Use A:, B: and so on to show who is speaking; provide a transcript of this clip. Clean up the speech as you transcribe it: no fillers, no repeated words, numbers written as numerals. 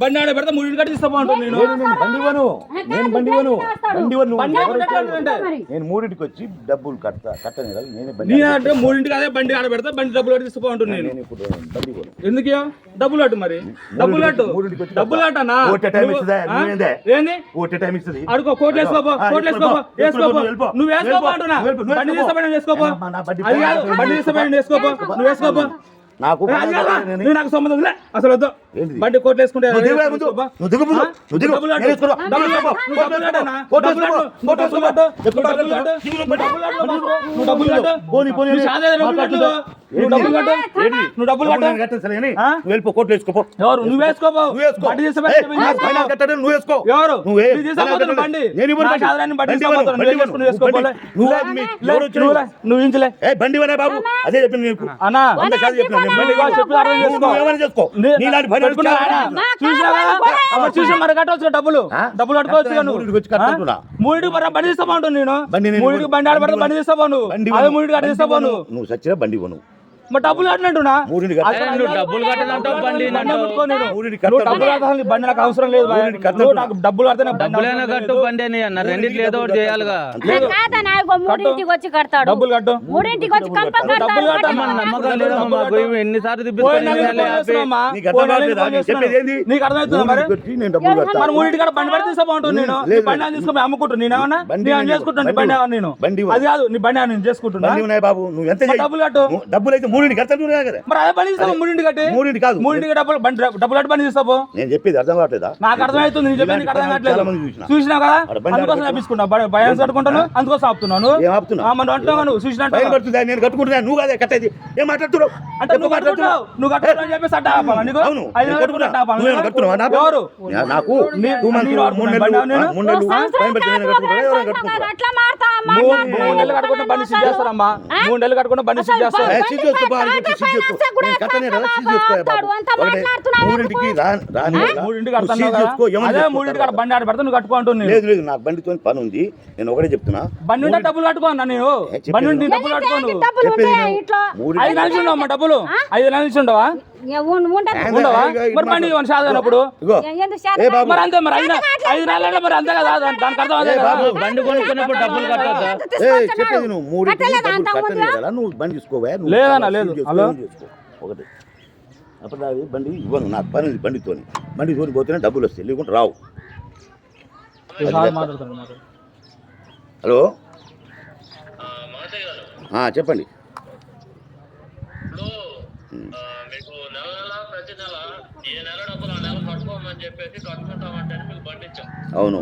A: బండి ఆడ పెడితే 3 గంటలు తీస్తా బాగుంటుంది.
B: నేను మూడింటికి వచ్చి డబ్బులు కట్టను కదా.
A: అంటే 3 అదే బండి ఆడ పెడతా బండి డబ్బులు అటు తీస్తా బాగుంటుంది. నేను
B: ఇప్పుడు బండి కొను.
A: ఎందుకు డబ్బులు అటు మరి డబ్బులు అటు డబ్బులు అటనా ఏంది అడుకో కోట్లు వేసుకోపో నువ్వు వేసుకోపో అంటున్నా. బండి తీస్తా బండి వేసుకోపో బండి తీస్తా బండి వేసుకోపో నువ్వు వేసుకోపో. నాకు సంబంధం లే అసలు వద్దు. బండి కోట్లు వేసుకుంటే
B: కోట్లు వేసుకోపో.
A: ఎవరు నువ్వు వేసుకోపో నువ్వు ఇంచలే
B: బండి బాబు అదే చెప్పిన
A: అన్నా చూసి మరి కట్టవచ్చు డబ్బులు కట్టుకోవచ్చు. మూడింటికి మరి బండి తీస్తా బాగుంటుంది. నేను మూడింటికి బండి ఆడబడితే బండి తీస్తా బాను అదే మూడింటికి అట్ట తీస్తా బాను.
B: నువ్వు సచ్చిన బండి కొను.
A: మరి డబ్బులు కట్టినట్టునా
C: డబ్బులు కట్టినట్టు బండి
A: బండి నాకు అవసరం లేదు. నాకు డబ్బులు
C: డబ్బులైనా కట్టు బండి అని అన్న రెండింటికి ఏదో ఒకటి చేయాలిగా.
A: డబ్బులు కట్టు
C: నమ్మకం లేదా మాకు ఎన్నిసార్లు తిప్పిస్తాను.
A: నీకు అర్థమవుతుందా మరి? మరి మూడింటి కాడ బండి పెడితే బాగుంటుంది. నేను బండి తీసుకుని అమ్ముకుంటున్నా. నేనేమన్నా నేను చేసుకుంటాను బండి నేను అది కాదు నీ బండి నేను చేసుకుంటున్నా.
B: బాబు నువ్వు ఎంత
A: డబ్బులు కట్టు
B: డబ్బులు అయితే మూడింటికి కడతాను కదా.
A: మరి అదే బండి తీస్తావు మూడింటి కట్టి
B: మూడింటి కాదు
A: మూడింటికి డబ్బులు కట్టి బండి తీస్తావు.
B: నేను చెప్పేది అర్థం కావట్లేదా?
A: నాకు అర్థమవుతుంది. నేను చెప్పేది నీకు అర్థం కావట్లేదు. చూసినా కదా అందుకోసం తప్పించుకున్నా భయం కట్టుకుంటాను అందుకోసం ఆపుతున్నాను. మనం అంటున్నావు నువ్వు చూసినట్టు
B: నేను కట్టుకుంటున్నా. నువ్వు అదే కట్టేది ఏం మాట్లాడుతున్నావు
A: అంటే నువ్వు కట్టుకుంటావు నువ్వు కట్టుకుంటావు చెప్పేసి అట్ట ఆపాలా నీకు? ఎవరు
B: నాకు 2 నెలలు 3
A: నెలలు కట్టుకుంటే బండి సిద్ధ చేస్తారమ్మా. 3 నెలలు కట్టుకుంటే బండి సిద్ధ చేస్తారు. మూడింటికి బండి ఆడ పెడతా నువ్వు కట్టుకుంటుంది.
B: లేదు నాకు బండితో పని ఉంది. నేను ఒకటే చెప్తున్నా.
A: బండి ఉంటే డబ్బులు కట్టుకోన్నా. నేను బండి ఉంటే డబ్బులు కట్టుకోను. 5 నెలలు ఉండవమ్మా డబ్బులు 5 నెలలు ఉండవా ఉండవా? మరి బండి సాధనప్పుడు మరి అంతే. మరి 5 నెలలు మరి అంతే కదా. దానికి అర్థం అదే కదా.
C: బండి కొనుక్కున్నప్పుడు డబ్బులు కట్టద్దా?
B: చెప్పేది నువ్వు బండి తీసుకోవా?
A: లేదన్నా లేదు. హలో
B: ఒకటి అప్పుడు అది బండి ఇవ్వను. నాకు పని ఉంది బండితోని పోతేనే డబ్బులు వస్తాయి లేకుంటే రావు. హలో చెప్పండి.
D: మీకు నెల ప్రతి నెల ఏ నెల డబ్బులు ఆ నెల కట్టుకోమని చెప్పేసి కట్టుకుంటామంటే మీకు బండి ఇచ్చాం.
B: అవును